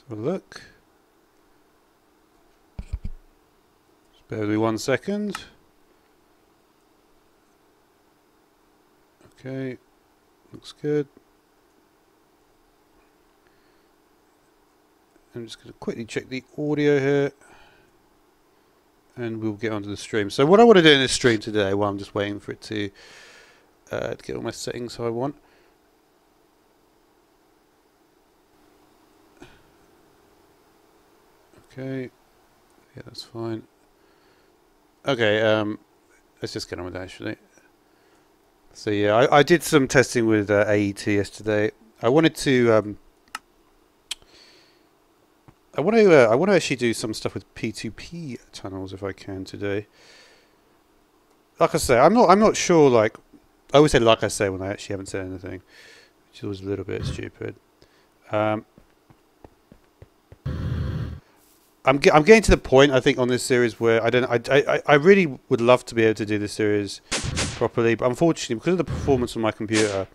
have a look. Just bear with me 1 second. Okay, looks good. I'm just going to quickly check the audio here, and we'll get onto the stream. So what I want to do in this stream today, while I'm just waiting for it to get all my settings how I want. Okay, yeah, that's fine. Okay, let's just get on with that actually. So yeah, I did some testing with AET yesterday. I wanted to I want to actually do some stuff with P2P tunnels if I can today. Like I say, I'm not sure. Like I always say, like I say when I actually haven't said anything, which was a little bit stupid. I'm getting to the point I think on this series where I really would love to be able to do this series properly, but unfortunately because of the performance on my computer,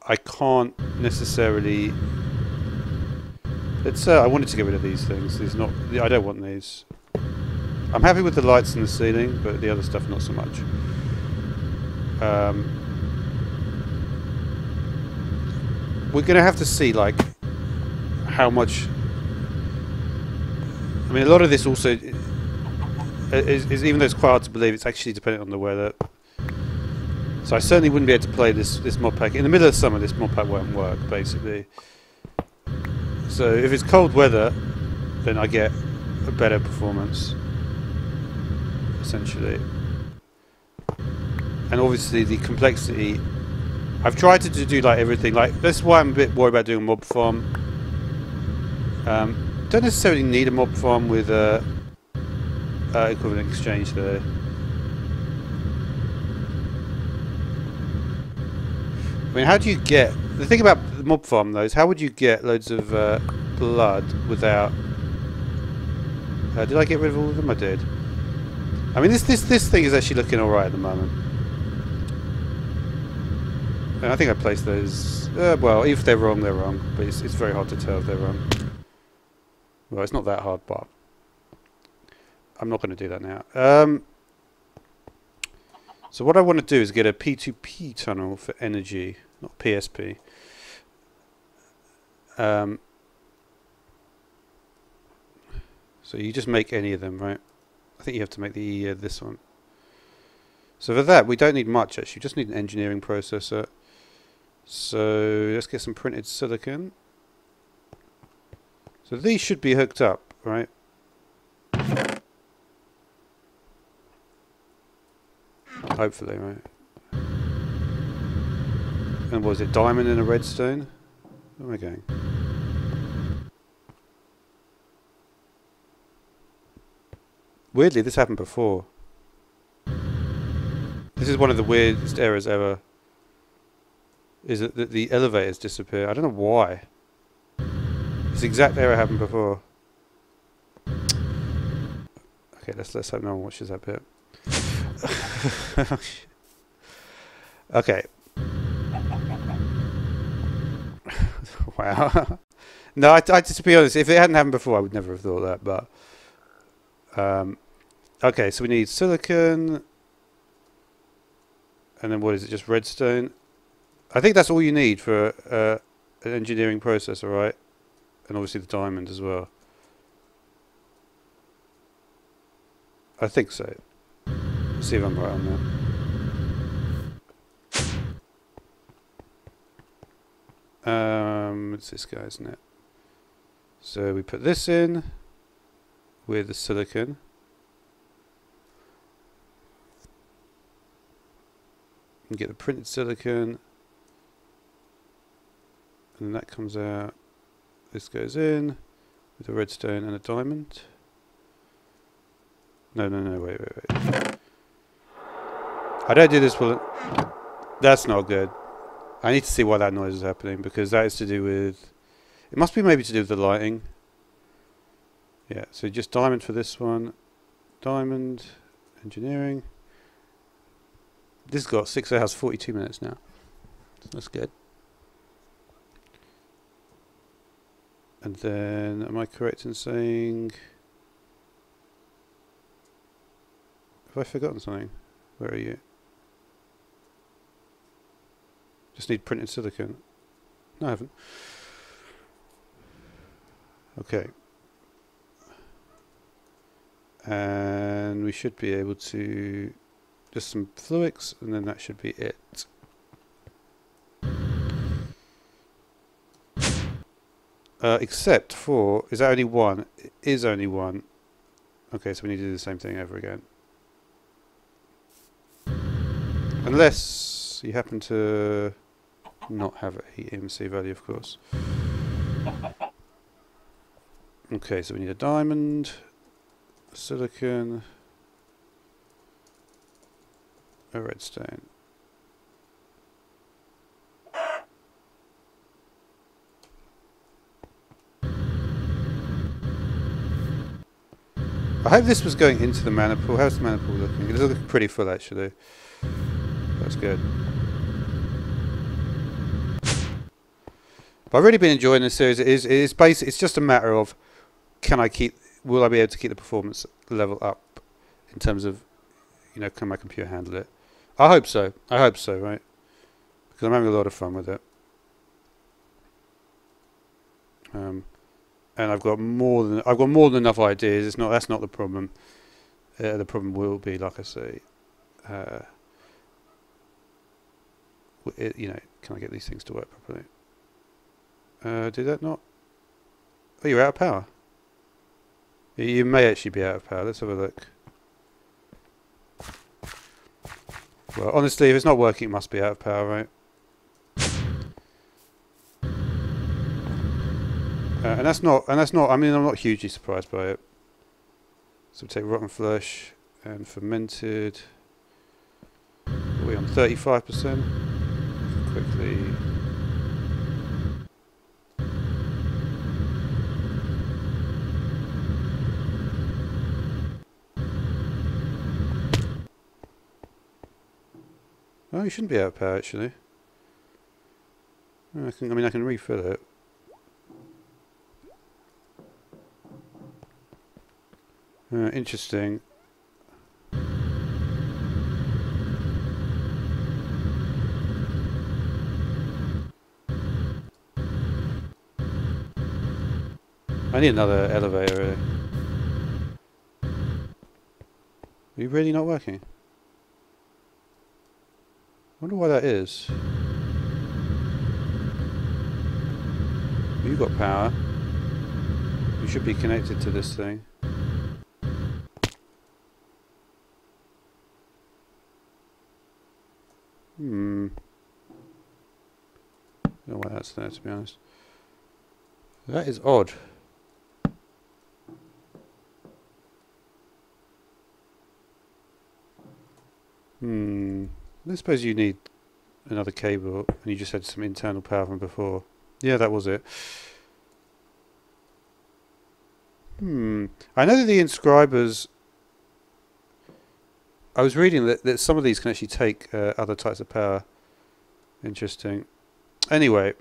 I can't necessarily. It's I wanted to get rid of these things. These not. I don't want these. I'm happy with the lights in the ceiling, but the other stuff not so much. We're gonna have to see like how much. I mean, a lot of this also is even though it's quite hard to believe, it's actually dependent on the weather. So I certainly wouldn't be able to play this mod pack in the middle of summer. This mod pack won't work, basically. So if it's cold weather, then I get a better performance, essentially. And obviously the complexity. I've tried to do like everything. Like that's why I'm a bit worried about doing a mob farm. Don't necessarily need a mob farm with equivalent exchange though. I mean, how do you get... The thing about the mob farm though is how would you get loads of blood without... did I get rid of all of them? I did. I mean, this thing is actually looking alright at the moment. And I think I placed those... well, if they're wrong, they're wrong. But it's very hard to tell if they're wrong. Well, it's not that hard, but I'm not going to do that now. So what I want to do is get a P2P tunnel for energy, not PSP. So you just make any of them, right? I think you have to make the this one. So for that, we don't need much actually. We just need an engineering processor. So let's get some printed silicon. So these should be hooked up, right? Hopefully, right? And what is it, diamond and a redstone? Where am I going? Weirdly, this happened before. This is one of the weirdest errors ever. Is that the elevators disappear? I don't know why. This exact error happened before. Okay, let's hope no one watches that bit. Okay. Wow. No, to be honest, if it hadn't happened before, I would never have thought that. But okay, so we need silicon, and then what is it? Just redstone. I think that's all you need for an engineering processor, right? And obviously the diamond as well. I think so. Let's see if I'm right on that. It's this guy, isn't it? So we put this in with the silicon. And get the printed silicon. And then that comes out. This goes in with a redstone and a diamond. No, wait. I don't do this well. That's not good. I need to see why that noise is happening, because that is to do with... It must be maybe to do with the lighting. Yeah, so just diamond for this one. Diamond, engineering. This has got 6 hours, 42 minutes now. That's good. And then, am I correct in saying... Have I forgotten something? Where are you? Just need printed silicon. No, I haven't. Okay. And we should be able to... Just some fluics, and then that should be it. Except for... Is that only one? It is only one. Okay, so we need to do the same thing over again. Unless you happen to not have a EMC value, of course. Okay, so we need a diamond, a silicon, a redstone. I hope this was going into the mana pool. How's the mana pool looking? It's looking pretty full, actually. That's good. But I've really been enjoying this series. It's basic. It's just a matter of will I be able to keep the performance level up in terms of, you know, can my computer handle it? I hope so. I hope so, right? Because I'm having a lot of fun with it. And I've got more than enough ideas. That's not the problem. The problem will be, like I say, you know, can I get these things to work properly? Did that not? Oh, you're out of power. You may actually be out of power. Let's have a look. Well, honestly, if it's not working, it must be out of power, right? And that's not. I mean, I'm not hugely surprised by it. So we take rotten flesh and fermented. Are we on 35%? Quickly. Oh, you shouldn't be out of power, actually. I can refill it. Interesting. I need another elevator, really. Are you really not working? I wonder why that is. You've got power. You should be connected to this thing. I don't know why that's there, to be honest. That is odd. I suppose you need another cable, and you just had some internal power from before. Yeah, that was it. I know that the inscribers... I was reading that some of these can actually take other types of power. Interesting. Anyway.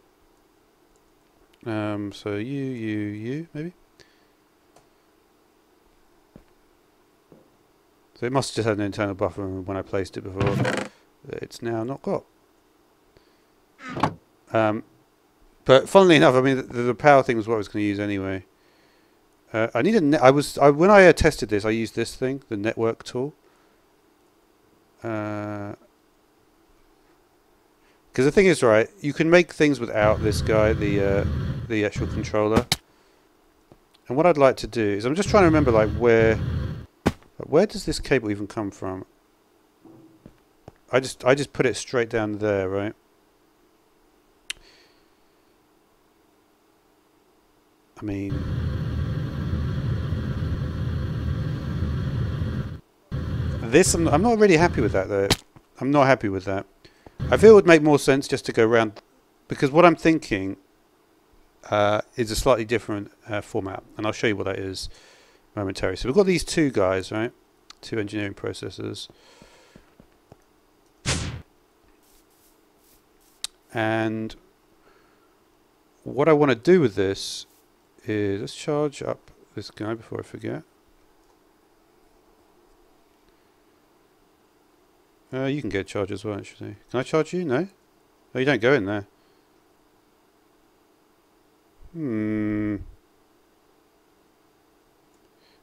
So you, maybe? So it must have just had an internal buffer when I placed it before. It's now not got. But funnily enough, I mean, the power thing was what I was going to use anyway. I need when I tested this, I used this thing, the network tool. Because the thing is, right, you can make things without this guy, the actual controller. And what I'd like to do is, I'm just trying to remember, like, where does this cable even come from? I just put it straight down there, right? I mean, I'm not really happy with that, though. I'm not happy with that. I feel it would make more sense just to go around, because what I'm thinking is a slightly different format, and I'll show you what that is momentarily. So we've got these two guys, right? Two engineering processors. And what I want to do with this is let's charge up this guy before I forget. You can get charge as well, actually. Can I charge you? No? Oh, you don't go in there.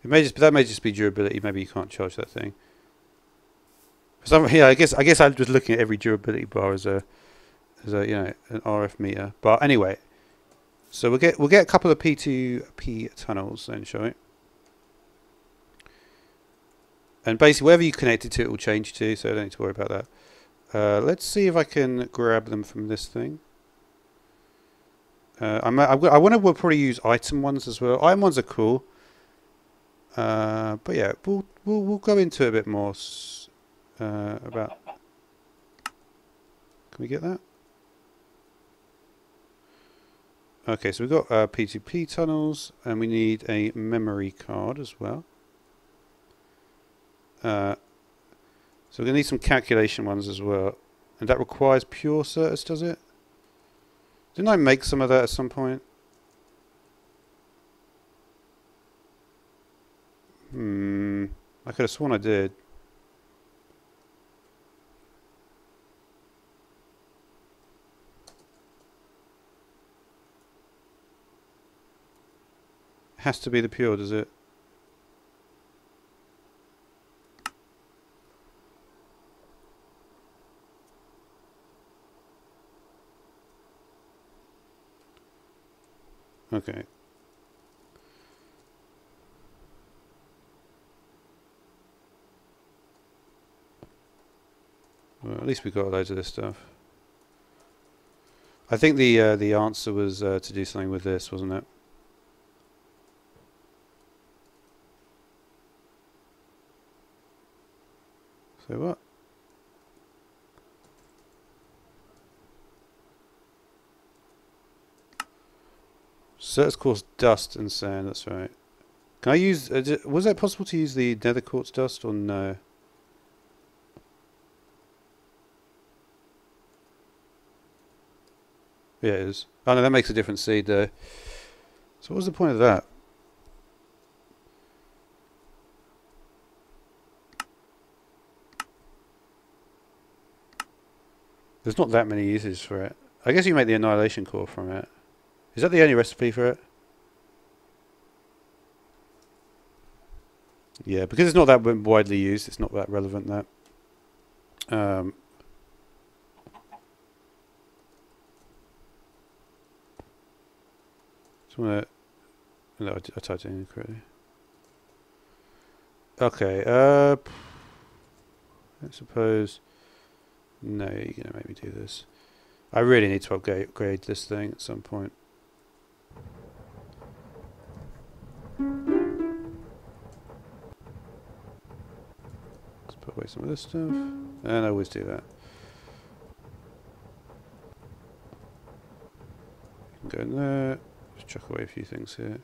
That may just be durability. Maybe you can't charge that thing. For some, yeah, I guess I was looking at every durability bar as a you know, an RF meter. But anyway, so we'll get a couple of P2P tunnels then, shall we? And basically, wherever you connect it to, it will change to. So I don't need to worry about that. Let's see if I can grab them from this thing. I want to probably use item ones as well. Item ones are cool. But yeah, we'll go into it a bit more about. Can we get that? Okay, so we've got P2P tunnels, and we need a memory card as well. So we're going to need some calculation ones as well. And that requires pure certus, does it? Didn't I make some of that at some point? I could have sworn I did. Has to be the pure, does it? Okay. Well, at least we got loads of this stuff. I think the answer was to do something with this, wasn't it? So what? Certus cause dust and sand, that's right. Can I use... was it possible to use the nether quartz dust or no? Yeah, it is. Oh no, that makes a different seed though. So what was the point of that? There's not that many uses for it. I guess you make the annihilation core from it. Is that the only recipe for it? Yeah, because it's not that widely used, it's not that relevant, that. Just want to... No, I typed it in incorrectly. Okay, I suppose... No, you're going to make me do this. I really need to upgrade this thing at some point. Let's put away some of this stuff. And I always do that. You can go in there. Just chuck away a few things here.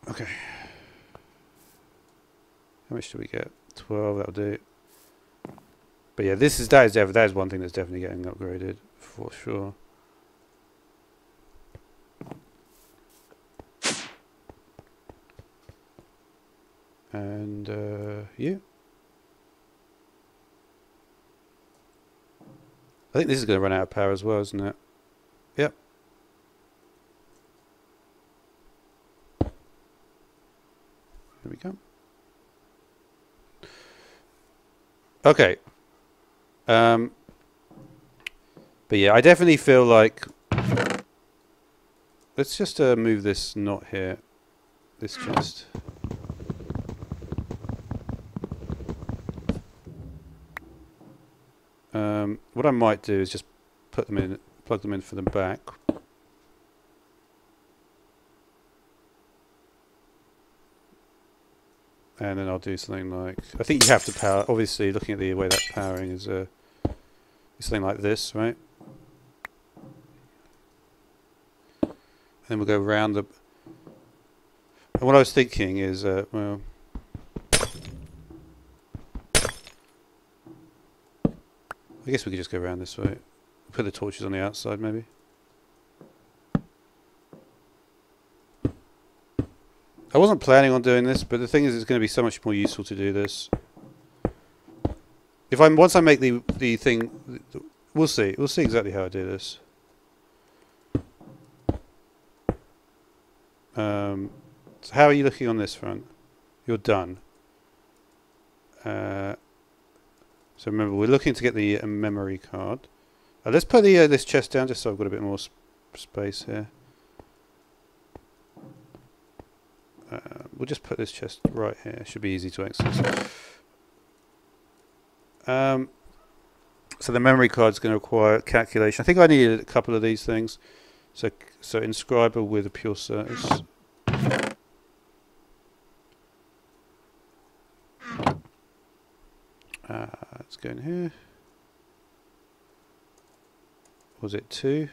Okay. How much do we get? 12, that'll do. But yeah, that is one thing that's definitely getting upgraded for sure. And you. I think this is going to run out of power as well, isn't it? Yep. There we go. Okay. But yeah, I definitely feel like... Let's just move this knot here. This chest. What I might do is just put them in, plug them in for the back. And then I'll do something like... I think you have to power... Obviously, looking at the way that's powering is something like this, right? And then we'll go around the... And what I was thinking is, well... I guess we could just go around this way. Put the torches on the outside, maybe. wasn't planning on doing this, but the thing is, it's going to be so much more useful to do this. If once I make the thing, we'll see. We'll see exactly how I do this. So how are you looking on this front? You're done. So remember, we're looking to get the memory card. Let's put the this chest down just so I've got a bit more space here. We'll just put this chest right here. Should be easy to access. So the memory card is going to require calculation. I think I needed a couple of these things. So inscriber with a pure surface. Let's go in here. Was it 2?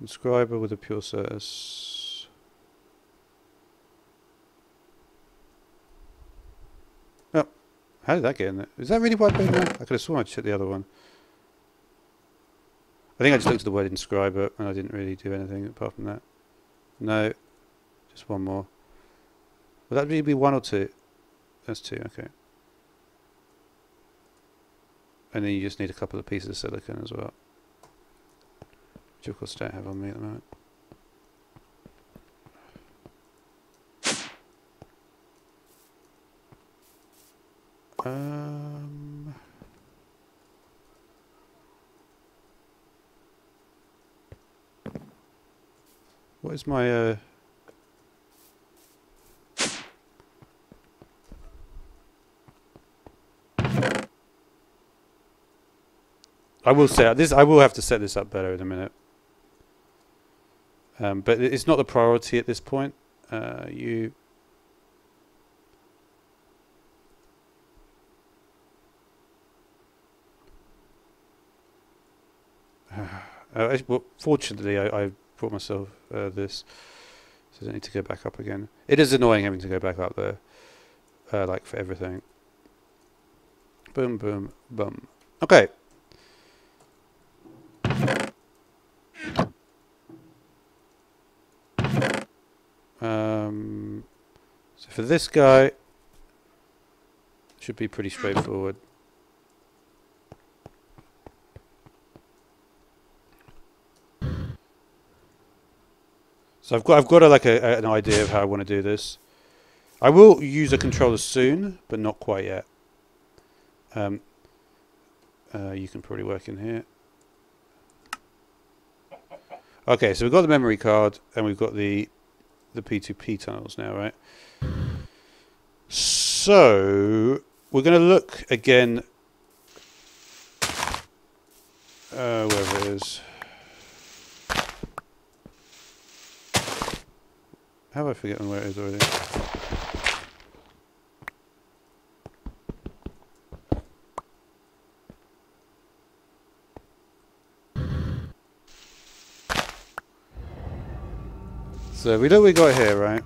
Inscriber with a pure surface. Oh, how did that get in there? Is that really what I put in there? I could have sworn I checked the other one. I think I just looked at the word inscriber and I didn't really do anything apart from that. No, just one more. Would that really be 1 or 2? That's 2, okay. And then you just need a couple of pieces of silicon as well. Which of course I don't have on me at the moment. What is my I will set this. I will have to set this up better in a minute. But it's not the priority at this point. Well, fortunately, I brought myself this, so I don't need to go back up again. It is annoying having to go back up there, like for everything. Boom, boom, boom. Okay. So for this guy, it should be pretty straightforward. So I've got an idea of how I want to do this. I will use a controller soon, but not quite yet. You can probably work in here. Okay, so we've got the memory card and we've got the P2P tunnels now, right? So we're going to look again, wherever it is. How have I forgotten where it is already? So we know what we got here, right?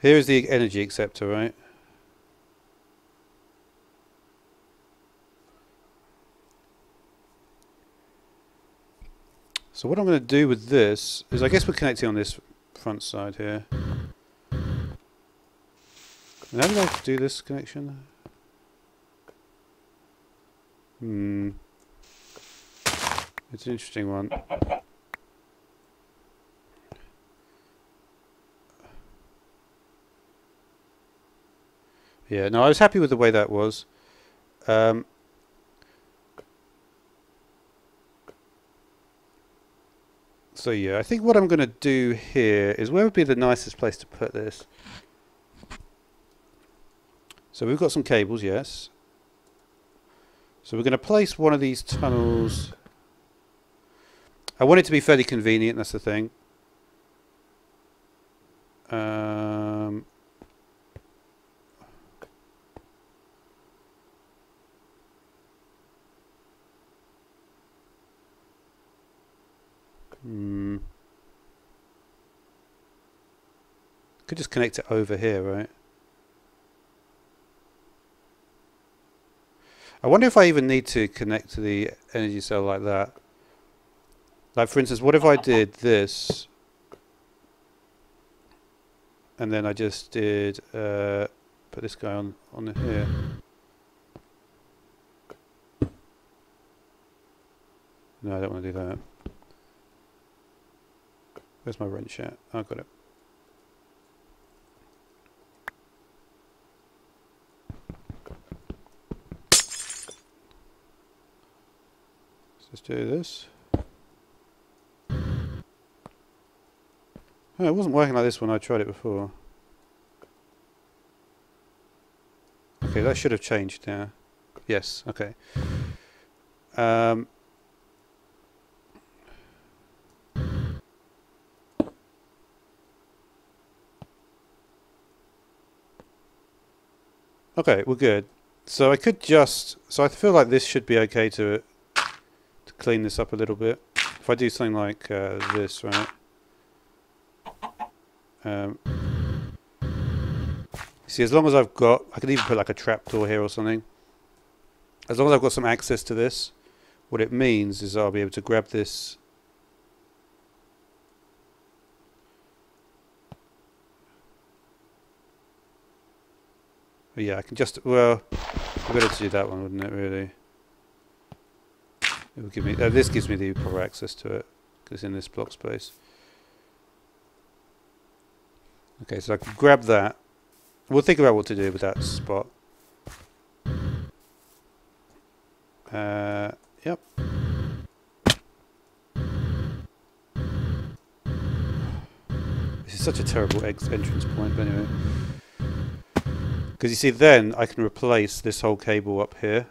Here is the energy acceptor, right? So what I'm going to do with this is, I guess we're connecting on this front side here. And how do I do this connection? It's an interesting one. Yeah, no, I was happy with the way that was. So yeah, I think what I'm going to do here is, where would be the nicest place to put this? So we've got some cables, yes. So we're going to place one of these tunnels. I want it to be fairly convenient, that's the thing. Could just connect it over here, right? I wonder if I even need to connect to the energy cell like that. Like for instance, what if I did this and then I just did put this guy on here. No, I don't want to do that. Where's my wrench at? Oh, I've got it. Let's do this. Oh, it wasn't working like this when I tried it before. Okay, that should have changed now. Yes, okay. Okay, we're good. So I could just... So I feel like this should be okay to clean this up a little bit. If I do something like this, right? See, as long as I've got... I could even put like a trapdoor here or something. As long as I've got some access to this, what it means is I'll be able to grab this... Yeah, I can just... Well, I'd be able to do that one, wouldn't it, really? It will give me... this gives me the proper access to it, because it's in this block space. Okay, so I can grab that. We'll think about what to do with that spot. Yep. This is such a terrible entrance point, but anyway. Because you see, then I can replace this whole cable up here.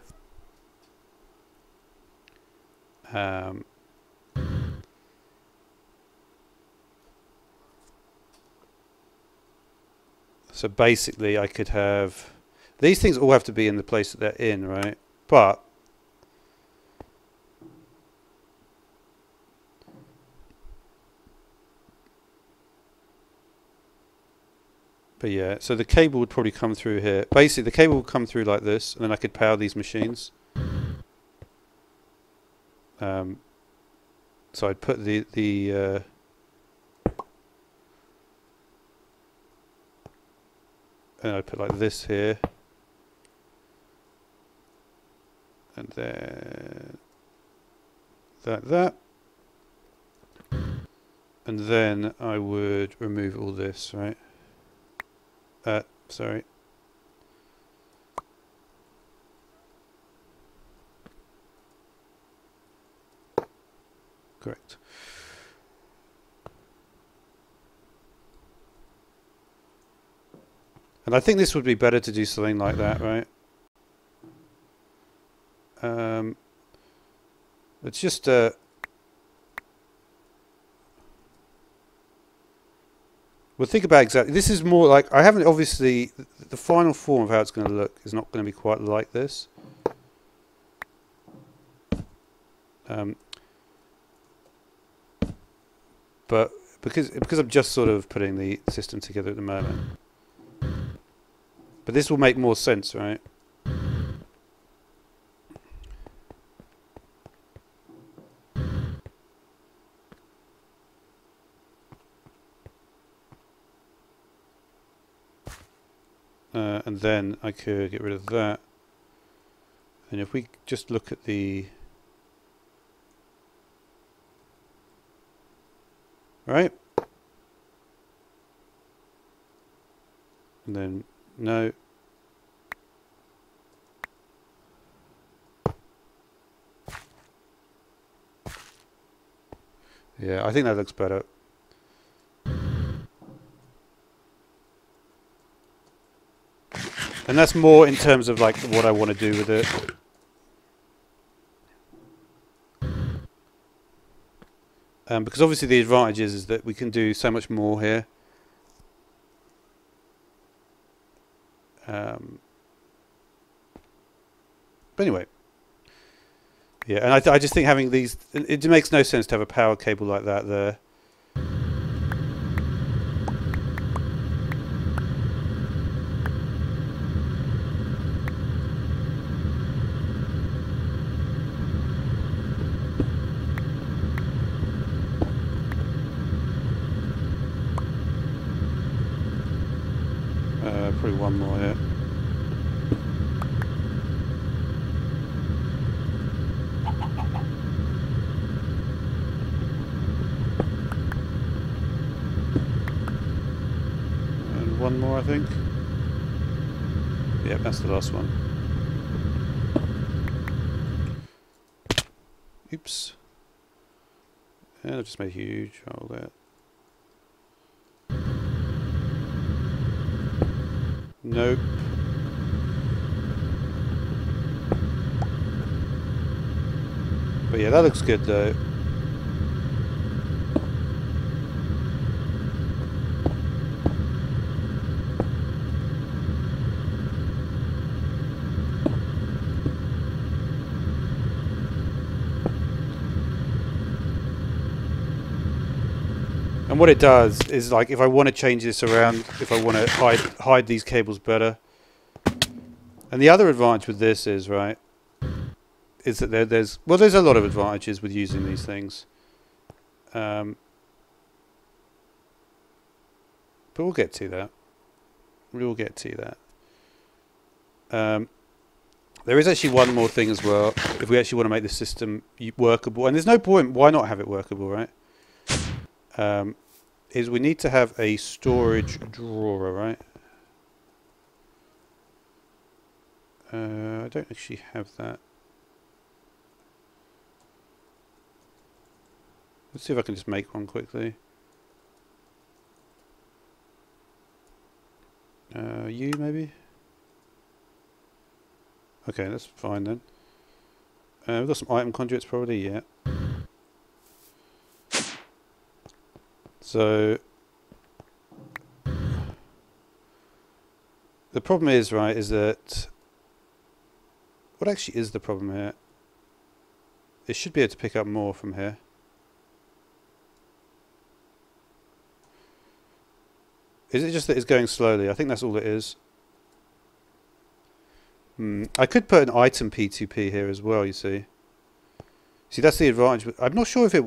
So basically I could have... These things all have to be in the place that they're in, right? But yeah, so the cable would probably come through here. Basically the cable would come through like this, and then I could power these machines. So I'd put the and I'd put like this here, and then that, and then I would remove all this, right? Sorry. Correct. And I think this would be better to do something like that, right? It's just we'll think about exactly. This is more like, I haven't obviously, the final form of how it's going to look is not going to be quite like this. But because I'm just sort of putting the system together at the moment. But this will make more sense, right? And then I could get rid of that. And if we just look at the... Right? And then, no. Yeah, I think that looks better. And that's more in terms of like what I want to do with it. Because obviously the advantage is that we can do so much more here. But anyway. Yeah, and I just think having these... It makes no sense to have a power cable like that there. probably one more here. And one more, I think. Yeah, that's the last one. Oops. And I've just made a huge hole there. Nope. But yeah, that looks good though. And what it does is, like, if I want to change this around, if I want to hide these cables better. And the other advantage with this is, right, is that there's a lot of advantages with using these things. But we'll get to that. We'll get to that. There is actually one more thing as well. If we actually want to make the system workable, and there's no point, why not have it workable, right? Is we need to have a storage drawer, right? I don't actually have that. Let's see if I can just make one quickly. You maybe? Okay, that's fine then. We've got some item conduits probably, yeah. So the problem is, right, is that what actually is the problem here? It should be able to pick up more from here. Is it just that it's going slowly? I think that's all it is. I could put an item P2P here as well, you see. See, that's the advantage. I'm not sure if it...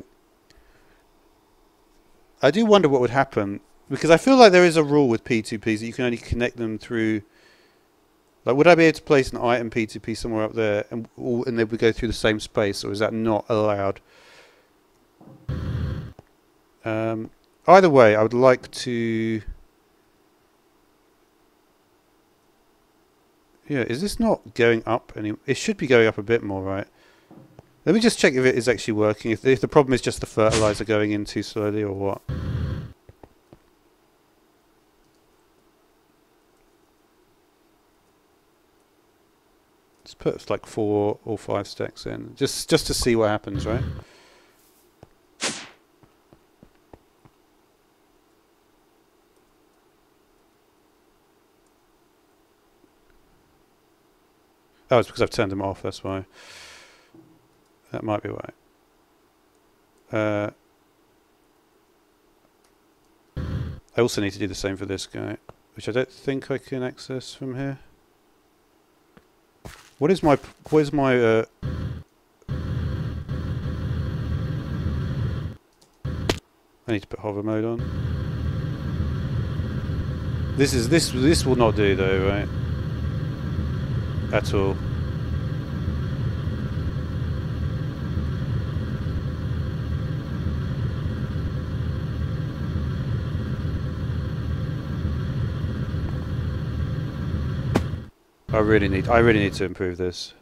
I do wonder what would happen, because I feel like there is a rule with P2Ps that you can only connect them through... Like, would I be able to place an item P2P somewhere up there and they would go through the same space, or is that not allowed? Either way, I would like to... Yeah, is this not going up any? It should be going up a bit more, right? Let me just check if it is actually working. If the problem is just the fertilizer going in too slowly or what. Let's put like 4 or 5 stacks in, just to see what happens, right? Oh, it's because I've turned them off, that's why. That might be why. I also need to do the same for this guy, which I don't think I can access from here. Where's my I need to put hover mode on. This will not do though, right? At all. I really need to improve this.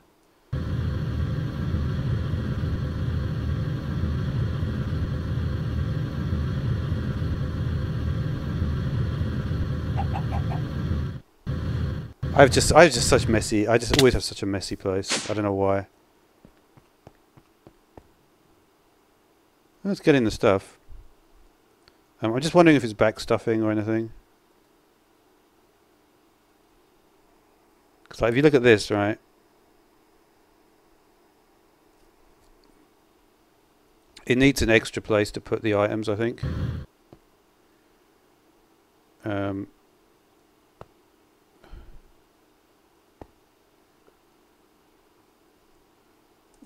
I just such messy. I just always have such a messy place. I don't know why. Let's get in the stuff. I'm just wondering if it's back stuffing or anything. Because like, if you look at this, right, it needs an extra place to put the items, I think.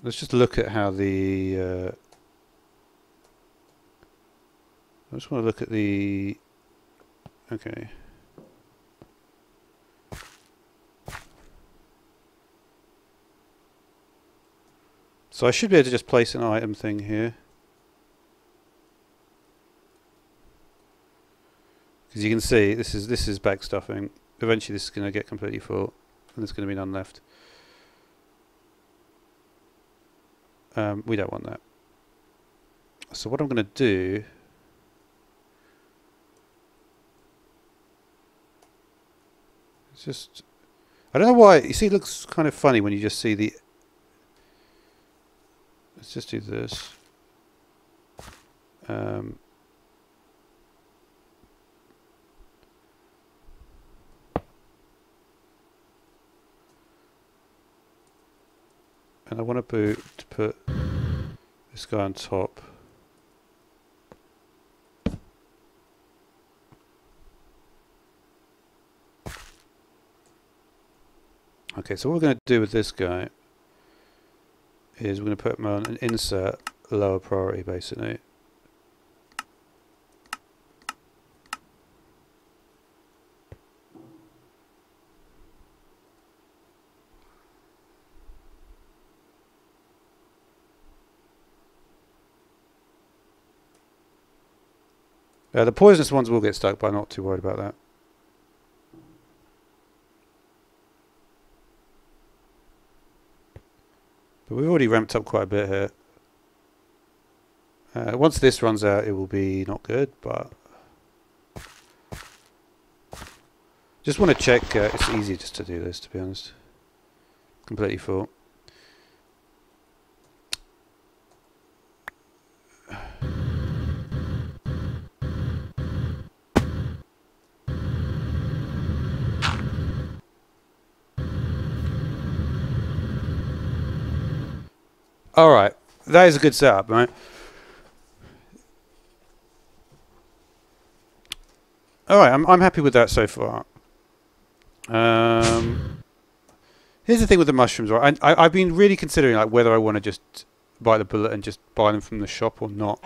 Let's just look at how the... I just want to look at the... Okay. So I should be able to just place an item thing here. Because you can see this is backstuffing. Eventually this is going to get completely full and there's going to be none left. We don't want that. So what I'm going to do is just, I don't know why, you see it looks kind of funny when you just see the, let's just do this. And I want to put this guy on top. Okay, so what we're going to do with this guy is we're going to put him on an insert lower priority, basically. The poisonous ones will get stuck, but I'm not too worried about that. But we've already ramped up quite a bit here. Once this runs out, it will be not good, but just want to check. It's easy just to do this, to be honest. Completely full. Alright, that is a good setup, right? Alright, I'm happy with that so far. Here's the thing with the mushrooms, right? I've been really considering like whether I want to just bite the bullet and just buy them from the shop or not.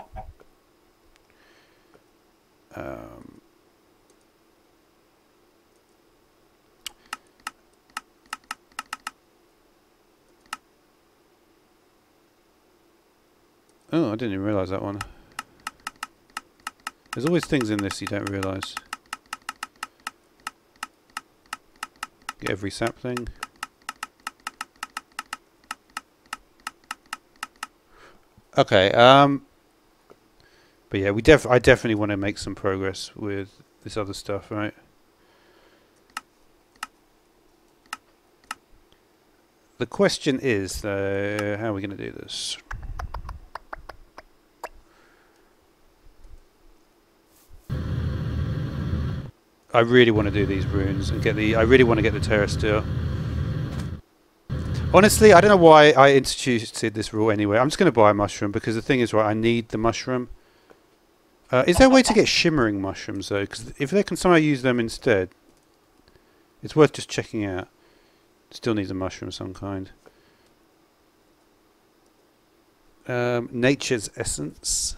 Oh, I didn't even realise that one. There's always things in this you don't realise. Get every sapling. Okay, but yeah, I definitely want to make some progress with this other stuff, right? The question is, though, how are we going to do this? I really want to do these runes and get the. I really want to get the Terra Steel. Honestly, I don't know why I introduced this rule anyway. I'm just going to buy a mushroom because the thing is, right, I need the mushroom. Is there a way to get shimmering mushrooms though? Because if they can somehow use them instead, it's worth just checking out. Still needs a mushroom of some kind. Nature's Essence.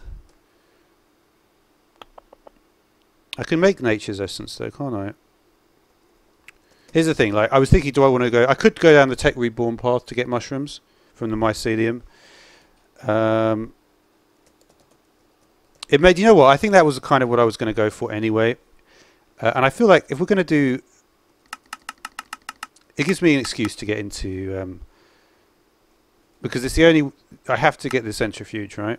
I can make Nature's Essence though, can't I? Here's the thing, like I was thinking, do I want to go? I could go down the Tech Reborn path to get mushrooms from the mycelium. It made, you know what? I think that was kind of what I was going to go for anyway. And I feel like if we're going to do, it gives me an excuse to get into, because it's the only, I have to get the centrifuge, right?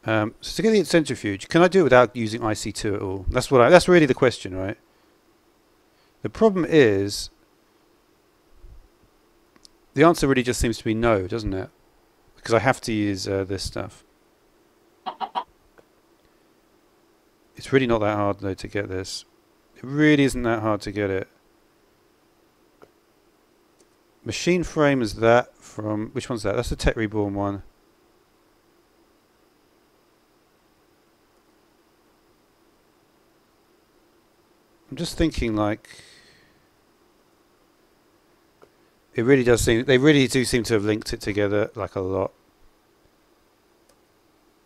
So to get the centrifuge, can I do it without using IC2 at all? That's really the question, right? The problem is, the answer really just seems to be no, doesn't it? Because I have to use this stuff. It's really not that hard though to get this. It really isn't that hard to get it. Machine frame is that from, which one's that? That's the Tech Reborn one. I'm just thinking like, it really does seem, they really do seem to have linked it together like a lot.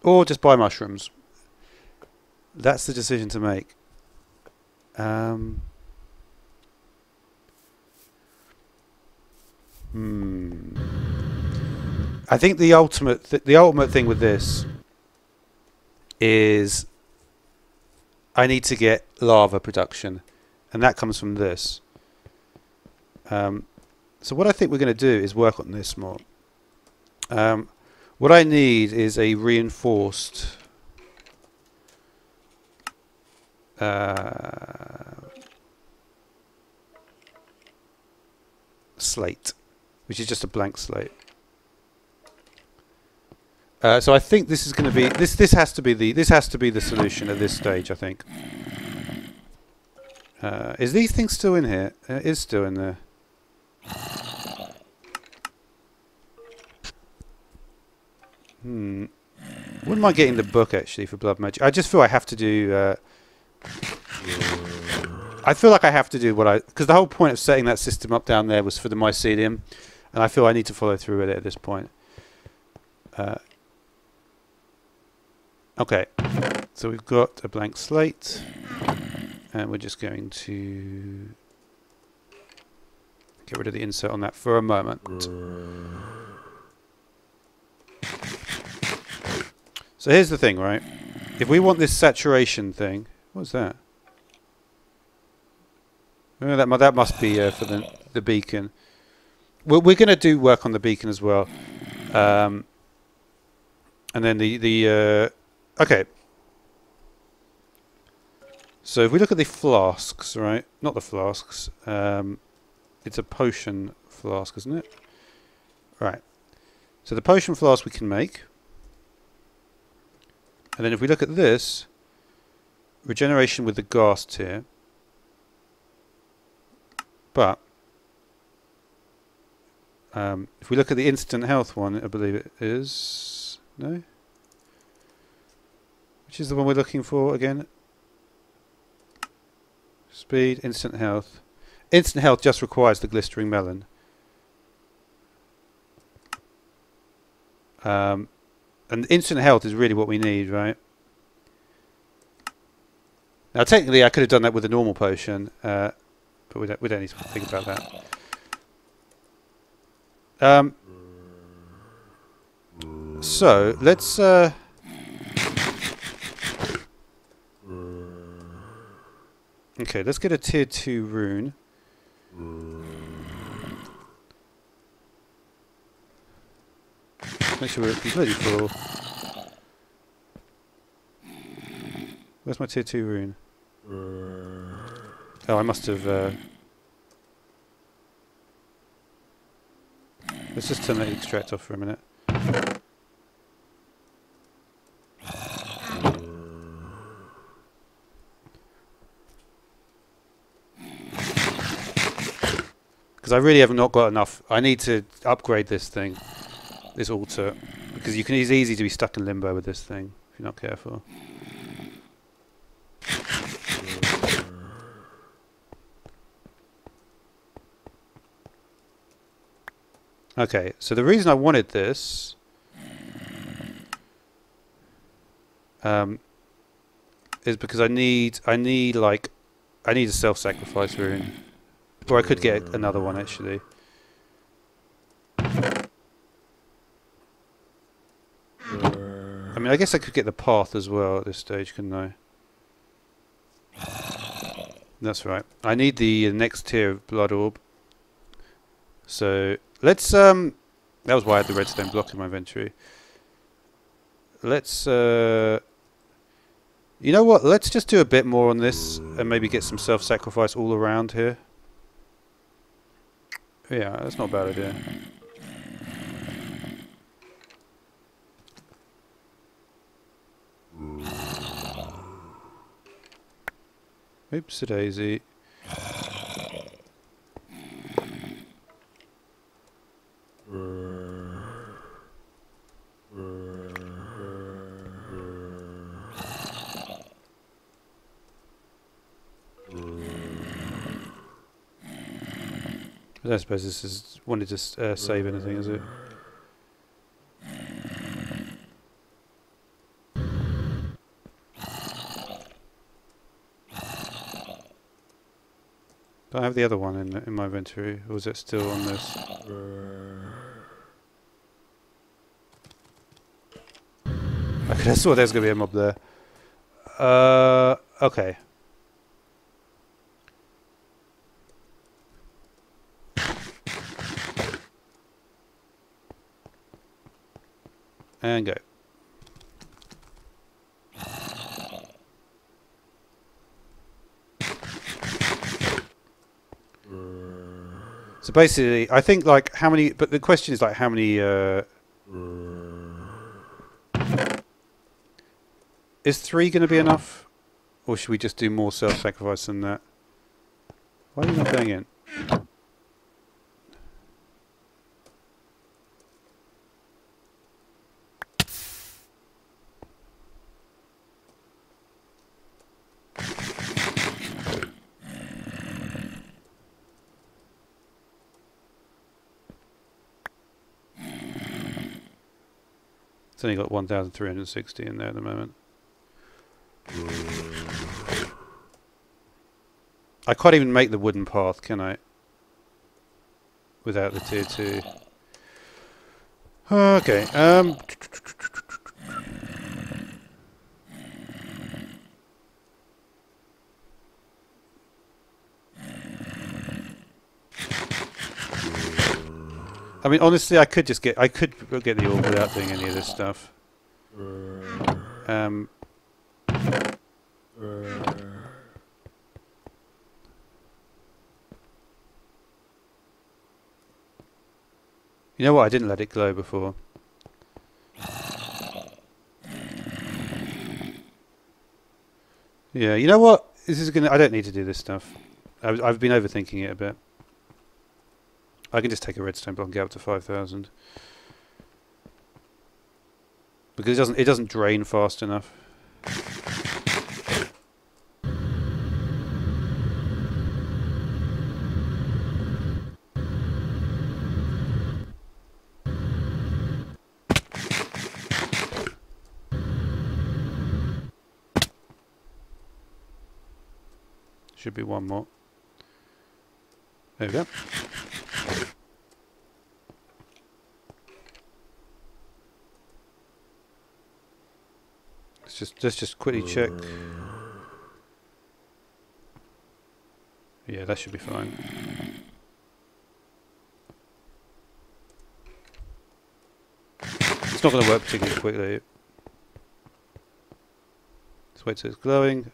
Or just buy mushrooms. That's the decision to make. I think the ultimate thing with this is I need to get lava production, and that comes from this. So what I think we're going to do is work on this more. What I need is a reinforced slate, which is just a blank slate. So I think this is going to be this has to be the solution at this stage, I think. Is these things still in here? It is still in there. Wouldn't mind getting the book actually for blood magic. I just feel I have to do. I feel like I have to do because the whole point of setting that system up down there was for the mycelium, and I feel I need to follow through with it at this point. Okay, so we've got a blank slate, and we're just going to get rid of the insert on that for a moment. So here's the thing, right? If we want this saturation thing, what's that? Oh, that must be for the beacon. We're going to do work on the beacon as well, and then okay. So if we look at the flasks, right? Not the flasks. It's a potion flask, isn't it? Right. So the potion flask we can make. And then if we look at this, regeneration with the ghast here. But if we look at the instant health one, I believe it is... No? Which is the one we're looking for again? Speed, instant health. Instant health just requires the glistering melon. And instant health is really what we need, right? Now, technically, I could have done that with a normal potion, but we don't need to think about that. So let's. Okay, let's get a tier 2 rune. Make sure we're completely full. Where's my tier 2 rune? Oh, I must have... Let's just turn that extract off for a minute. Because I really have not got enough. I need to upgrade this thing. This altar, because it's easy to be stuck in limbo with this thing if you're not careful. Okay, so the reason I wanted this is because I need a self-sacrifice rune, or I could get another one actually. I mean, I guess I could get the path as well at this stage, couldn't I? That's right. I need the next tier of blood orb. So let's that was why I had the redstone block in my inventory. Let's you know what? Let's just do a bit more on this and maybe get some self-sacrifice all around here. Yeah, that's not a bad idea. Oops, a daisy. I don't suppose this is wanted to save anything, is it? Do I have the other one in my inventory, or is it still on this? Okay, I saw there's going to be a mob there. Okay. And go. So basically, I think like how many, but the question is like how many, is 3 going to be enough? Or should we just do more self-sacrifice than that? Why are you not going in? It's only got 1,360 in there at the moment. I can't even make the wooden path, can I? Without the tier 2. Okay, I mean, honestly, I could get the orb without doing any of this stuff. You know what? I didn't let it glow before. Yeah, you know what? This is gonna. I don't need to do this stuff. I've been overthinking it a bit. I can just take a redstone block and get up to 5,000 because it doesn't drain fast enough. Should be one more. There we go. Let's just quickly check. Yeah, that should be fine. It's not going to work particularly quickly. Let's wait till it's glowing.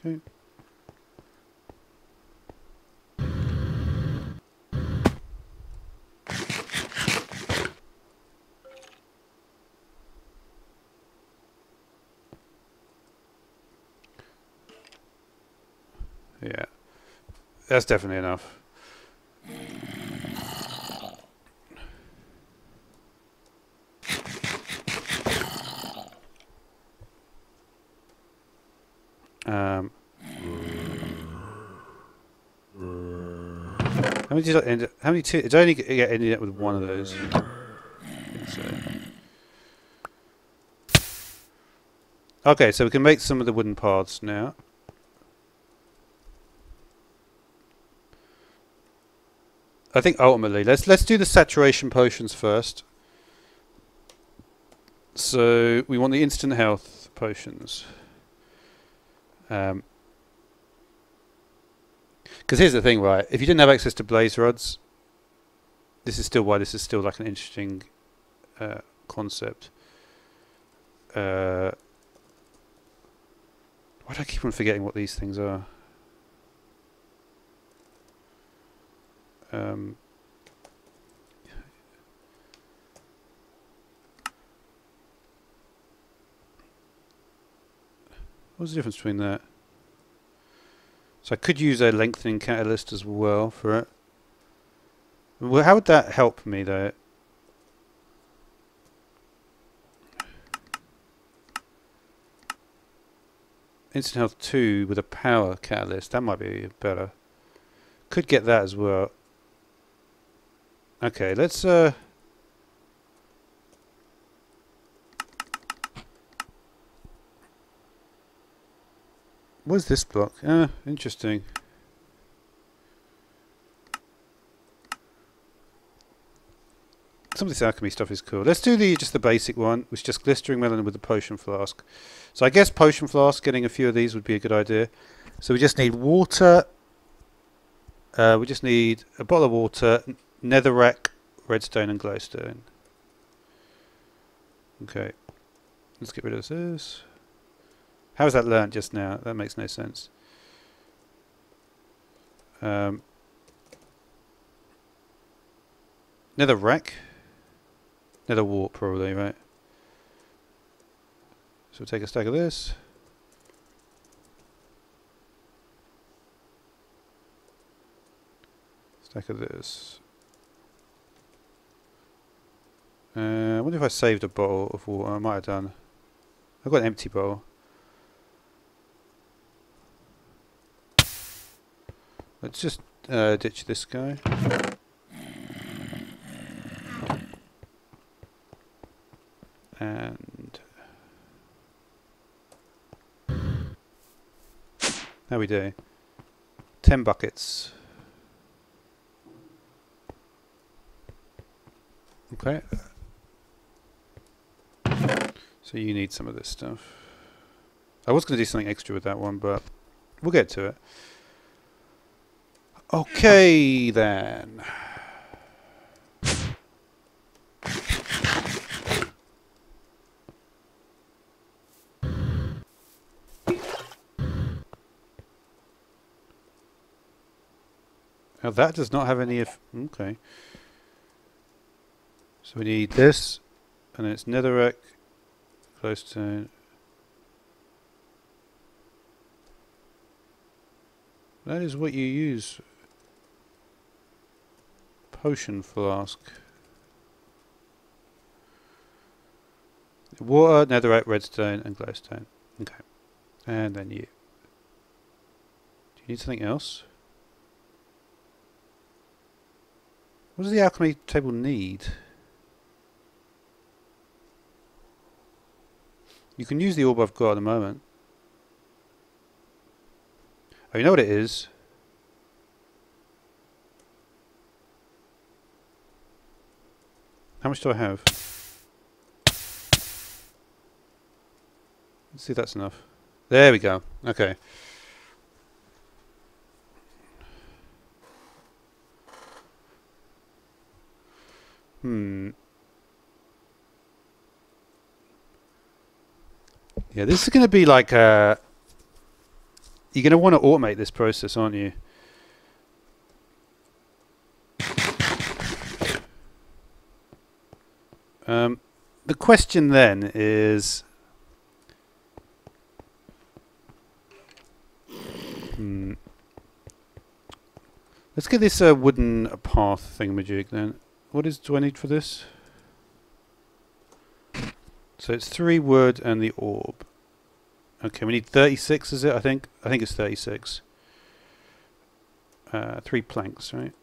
Okay. Yeah, that's definitely enough. How many did I end? How many? Did I only get ended up with one of those? I think so. Okay, so we can make some of the wooden paths now. I think ultimately, let's do the saturation potions first. So we want the instant health potions. Because here's the thing, right? If you didn't have access to blaze rods, this is still why this is still like an interesting concept. Why do I keep on forgetting what these things are? What's the difference between that? So I could use a lengthening catalyst as well for it. Well, how would that help me though? Instant health 2 with a power catalyst, that might be better. Could get that as well. Okay, let's What is this block? Interesting. Some of this alchemy stuff is cool. Let's do just the basic one, which is just glistering melon with the potion flask. So I guess potion flask, getting a few of these would be a good idea. So we just need water. We just need a bottle of water, netherrack, redstone and glowstone. Okay. Let's get rid of this. How was that learnt just now? That makes no sense. Netherrack. Nether wart probably, right? So we'll take a stack of this. Stack of this. I wonder if I saved a bottle of water. I might have done. I've got an empty bottle. Let's just ditch this guy. And how we do? 10 buckets. Okay. So you need some of this stuff. I was going to do something extra with that one, but we'll get to it. Okay, then. Now that does not have any... Okay. So we need this, and then it's netherrack, glowstone. That is what you use. Potion flask. Water, netherrack, redstone, and glowstone. Okay. And then you. Do you need something else? What does the alchemy table need? You can use the orb I've got at the moment. Oh, you know what it is? How much do I have? Let's see if that's enough. There we go. Okay. Yeah, this is going to be like you're going to want to automate this process, aren't you? The question then is... Let's get this wooden path thingamajig then. What do I need for this? So it's 3 wood and the orb. Okay, we need 36, is it? I think it's 36. 3 planks, right?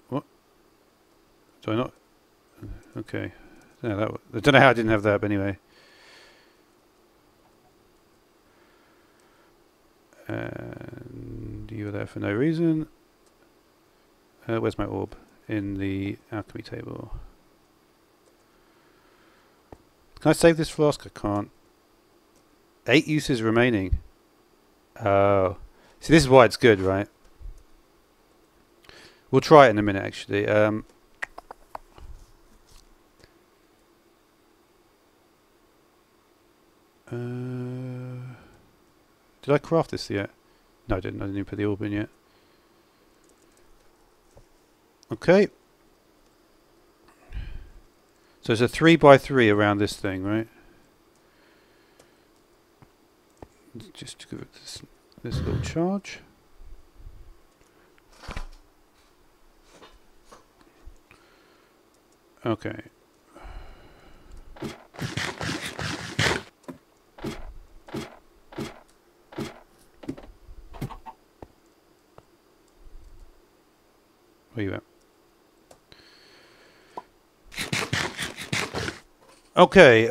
What? Do I not? Okay. No, I don't know how I didn't have that, but anyway. And you were there for no reason. Where's my orb? In the alchemy table. Can I save this flask? I can't. 8 uses remaining. Oh. See, this is why it's good, right? We'll try it in a minute, actually. Did I craft this yet? No, I didn't. I didn't even put the orb in yet. Okay. So it's a 3x3 around this thing, right? Just to give it this little charge. Okay. Where you at? Okay,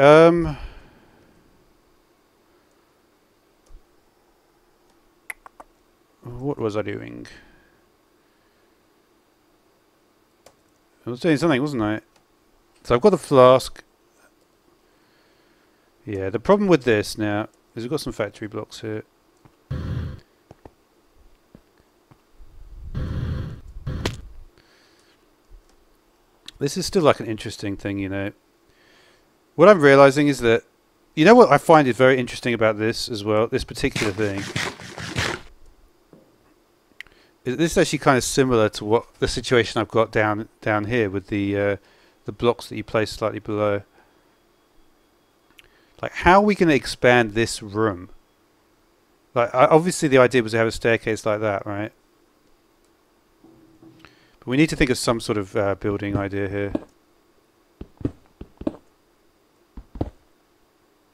what was I doing? I was doing something, wasn't I? So I've got the flask. Yeah, the problem with this now is we've got some factory blocks here. This is still like an interesting thing, you know. What I'm realizing is that, you know what I find is very interesting about this as well, this particular thing. This is actually kind of similar to what the situation I've got down here with the blocks that you place slightly below. Like, how are we going to expand this room? Like, obviously the idea was to have a staircase like that, right? But we need to think of some sort of building idea here.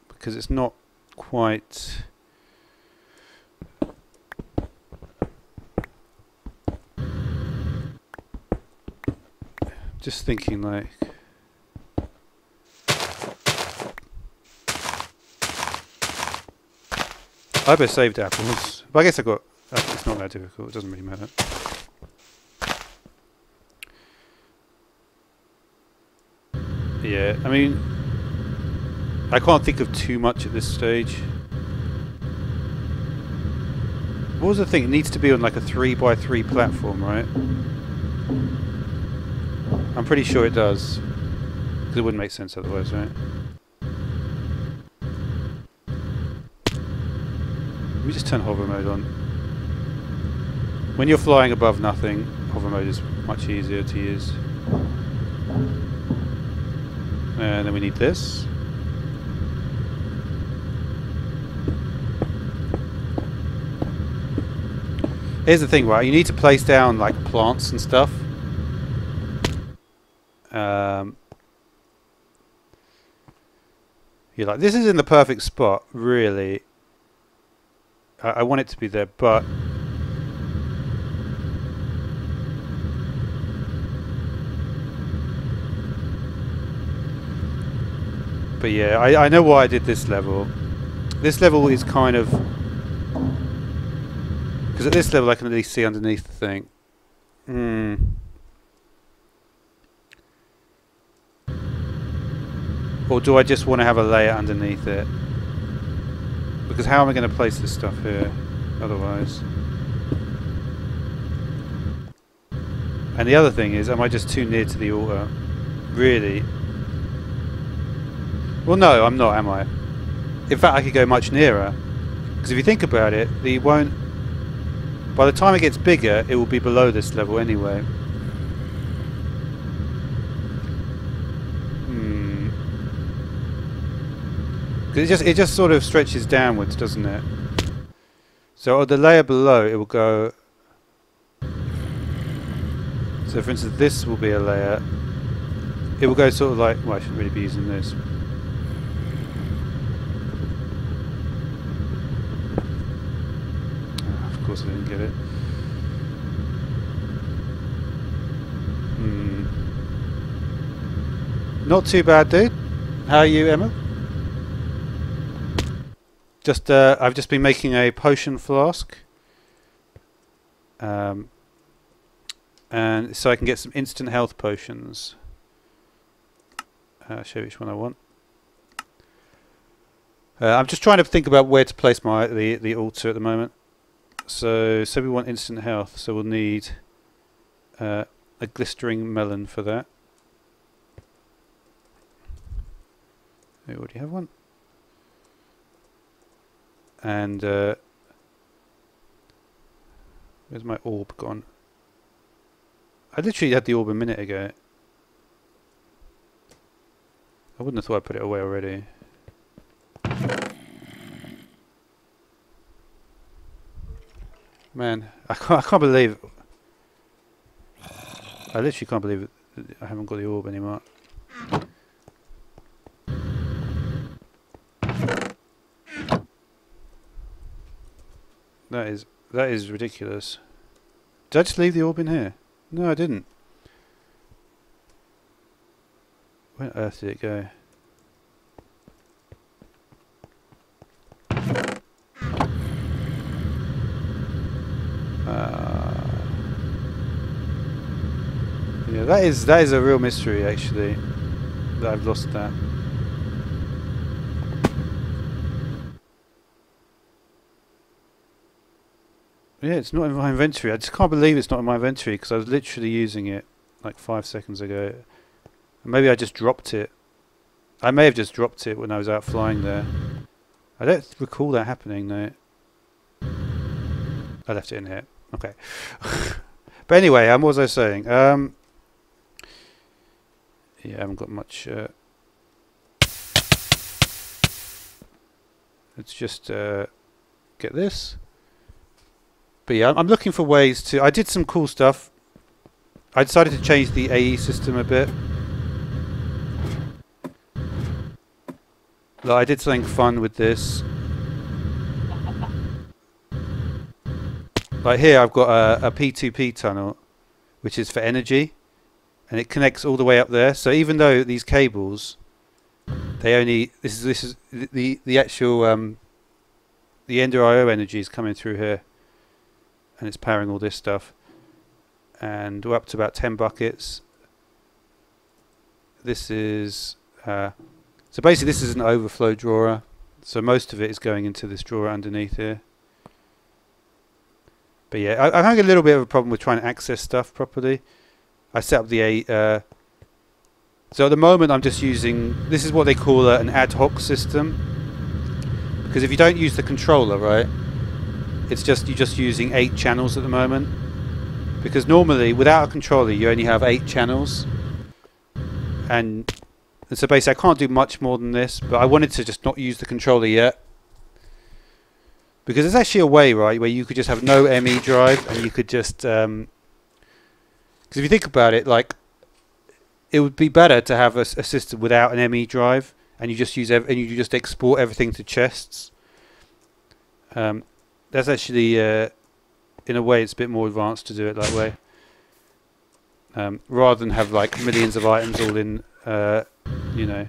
Because it's not quite... Just thinking like... I bet saved apples. But I guess I got... It's not that difficult, it doesn't really matter. Yeah, I mean... I can't think of too much at this stage. What was the thing? It needs to be on like a 3x3 platform, right? I'm pretty sure it does. Because it wouldn't make sense otherwise, right? Let me just turn hover mode on. When you're flying above nothing, hover mode is much easier to use. And then we need this. Here's the thing, right? You need to place down like plants and stuff. You're like, this is in the perfect spot, really. I want it to be there, but yeah, I know why I did this level. This level is kind of... Because at this level I can at least see underneath the thing. Or do I just want to have a layer underneath it? Because how am I going to place this stuff here otherwise? And the other thing is, am I just too near to the altar? Really? Well, no, I'm not, am I? In fact, I could go much nearer. Because if you think about it, the won't... By the time it gets bigger, it will be below this level anyway. It just sort of stretches downwards, doesn't it? So on the layer below, it will go... So for instance, this will be a layer. It will go sort of like... Well, I shouldn't really be using this. Of course I didn't get it. Not too bad, dude. How are you, Emma? I've just been making a potion flask, and so I can get some instant health potions. I'll show you which one I want. I'm just trying to think about where to place the altar at the moment. So we want instant health, so we'll need a glistering melon for that. We already have one. And where's my orb gone? I literally had the orb a minute ago. I wouldn't have thought I'd put it away already. Man, I can't believe... I literally can't believe I haven't got the orb anymore. That is ridiculous. Did I just leave the orb in here? No, I didn't. Where on earth did it go? Yeah, that is a real mystery actually, that I've lost that. Yeah, it's not in my inventory. I just can't believe it's not in my inventory because I was literally using it like 5 seconds ago. Maybe I just dropped it. I may have just dropped it when I was out flying there. I don't recall that happening though. I left it in here. Okay. But anyway, what was I saying? Yeah, I haven't got much. Let's just get this. But yeah, I'm looking for ways to... I did some cool stuff. I decided to change the AE system a bit. Like, I did something fun with this. Like here I've got a P2P tunnel, which is for energy. And it connects all the way up there. So even though these cables, they only... This is the actual... the Ender IO energy is coming through here. And it's powering all this stuff. And we're up to about 10 buckets. This is... so basically this is an overflow drawer. So most of it is going into this drawer underneath here. But yeah, I'm having a little bit of a problem with trying to access stuff properly. I set up the... so at the moment I'm just using... This is what they call an ad hoc system. Because if you don't use the controller, right, it's just you're just using 8 channels at the moment. Because normally, without a controller, you only have 8 channels. And so basically I can't do much more than this, but I wanted to just not use the controller yet. Because there's actually a way, right, where you could just have no ME drive and you could just... because if you think about it, like, it would be better to have a system without an ME drive and you just use and you just export everything to chests. That's actually, in a way, it's a bit more advanced to do it that way. Rather than have like millions of items all in, you know.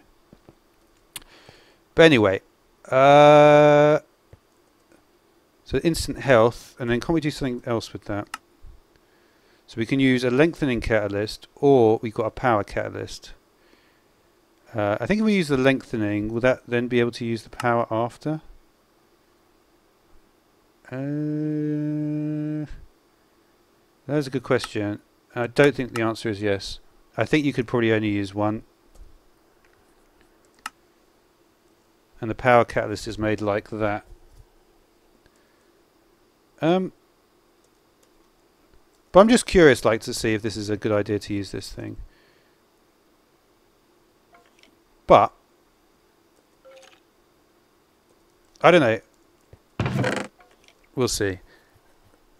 But anyway, so instant health, and then can't we do something else with that? So we can use a lengthening catalyst, or we've got a power catalyst. I think if we use the lengthening, will that then be able to use the power after? That's a good question. I don't think the answer is yes. I think you could probably only use one. And the power catalyst is made like that. But I'm just curious, like, to see if this is a good idea to use this thing. But I don't know. We'll see.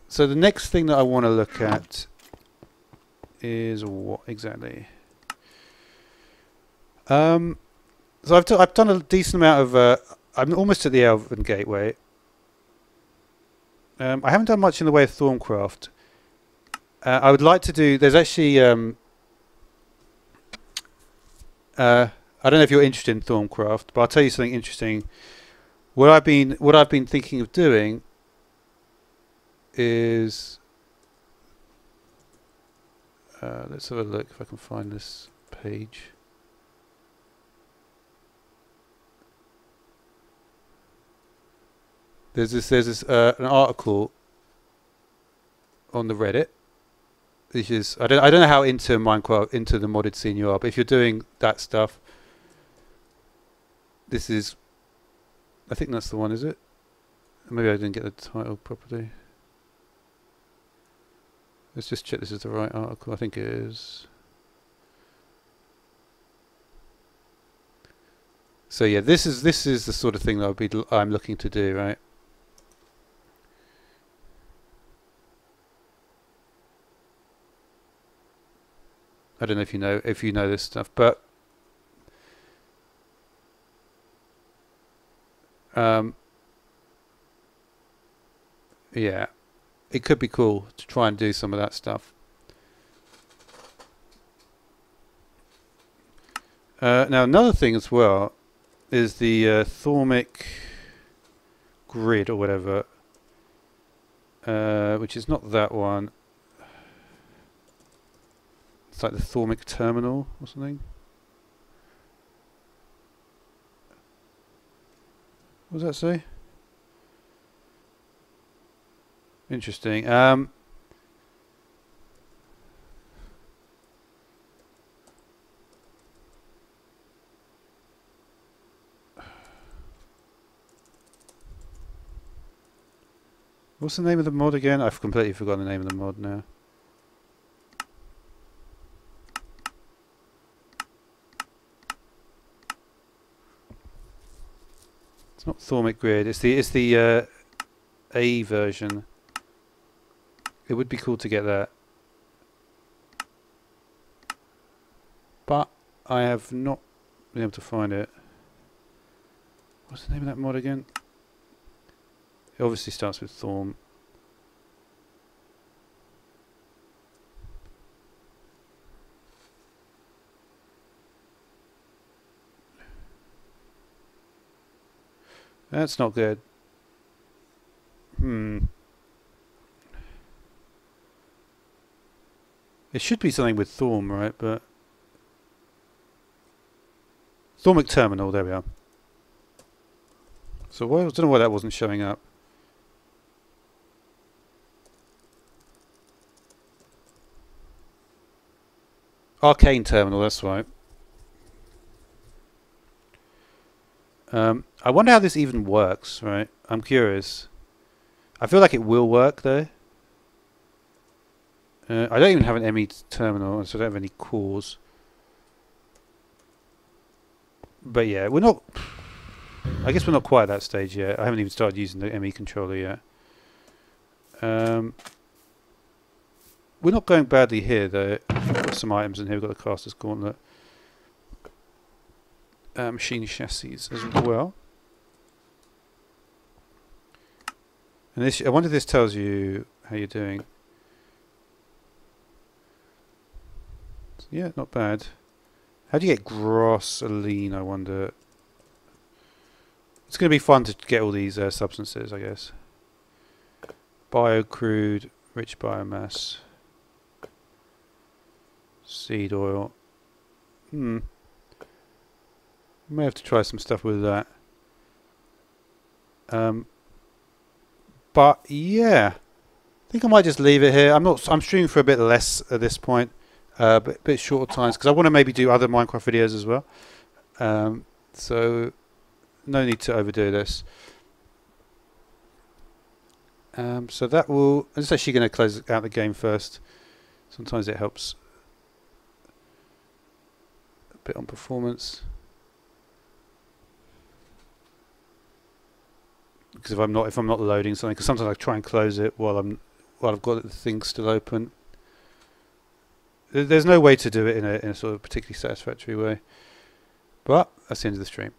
So the next thing that I want to look at is what exactly? So I've done a decent amount of. I'm almost at the Elven Gateway. I haven't done much in the way of Thorncraft. I would like to do. There's actually. I don't know if you're interested in Thorncraft, but I'll tell you something interesting. What I've been thinking of doing is. Let's have a look if I can find this page. There's this an article on the Reddit, which is I don't know how into Minecraft, into the modded scene you are, but if you're doing that stuff, this is, I think that's the one, is it? Maybe I didn't get the title properly. Let's just check this is the right article. I think it is. So yeah, this is the sort of thing that I'm looking to do, right? I don't know if you know this stuff, but yeah, it could be cool to try and do some of that stuff. Now another thing as well is the Thormic grid or whatever, which is not that one. It's like the Thormic terminal or something. What does that say? Interesting. What's the name of the mod again? I've completely forgotten the name of the mod now. It's not Thormic Grid. It's the A version. It would be cool to get that, but I have not been able to find it. What's the name of that mod again? It obviously starts with Thorm. That's not good. It should be something with Thorm, right? But Thormic Terminal, there we are. So I don't know why that wasn't showing up. Arcane Terminal, that's right. I wonder how this even works, right? I'm curious. I feel like it will work though. I don't even have an ME terminal, so I don't have any cores. But yeah, we're not... I guess we're not quite at that stage yet. I haven't even started using the ME controller yet. We're not going badly here though. We've got some items in here. We've got the Caster's Gauntlet. Machine chassis as well. And this, I wonder if this tells you how you're doing. Yeah, not bad. How do you get grossoline, I wonder? It's going to be fun to get all these substances, I guess. Biocrude, rich biomass. Seed oil. May have to try some stuff with that. But yeah, I think I might just leave it here. I'm streaming for a bit less at this point, bit shorter times because I want to maybe do other Minecraft videos as well. So no need to overdo this. So that will. I'm just actually going to close out the game first. Sometimes it helps a bit on performance. Because if I'm not loading something, because sometimes I try and close it while I've got the thing still open. There's no way to do it in a sort of particularly satisfactory way. But that's the end of the stream.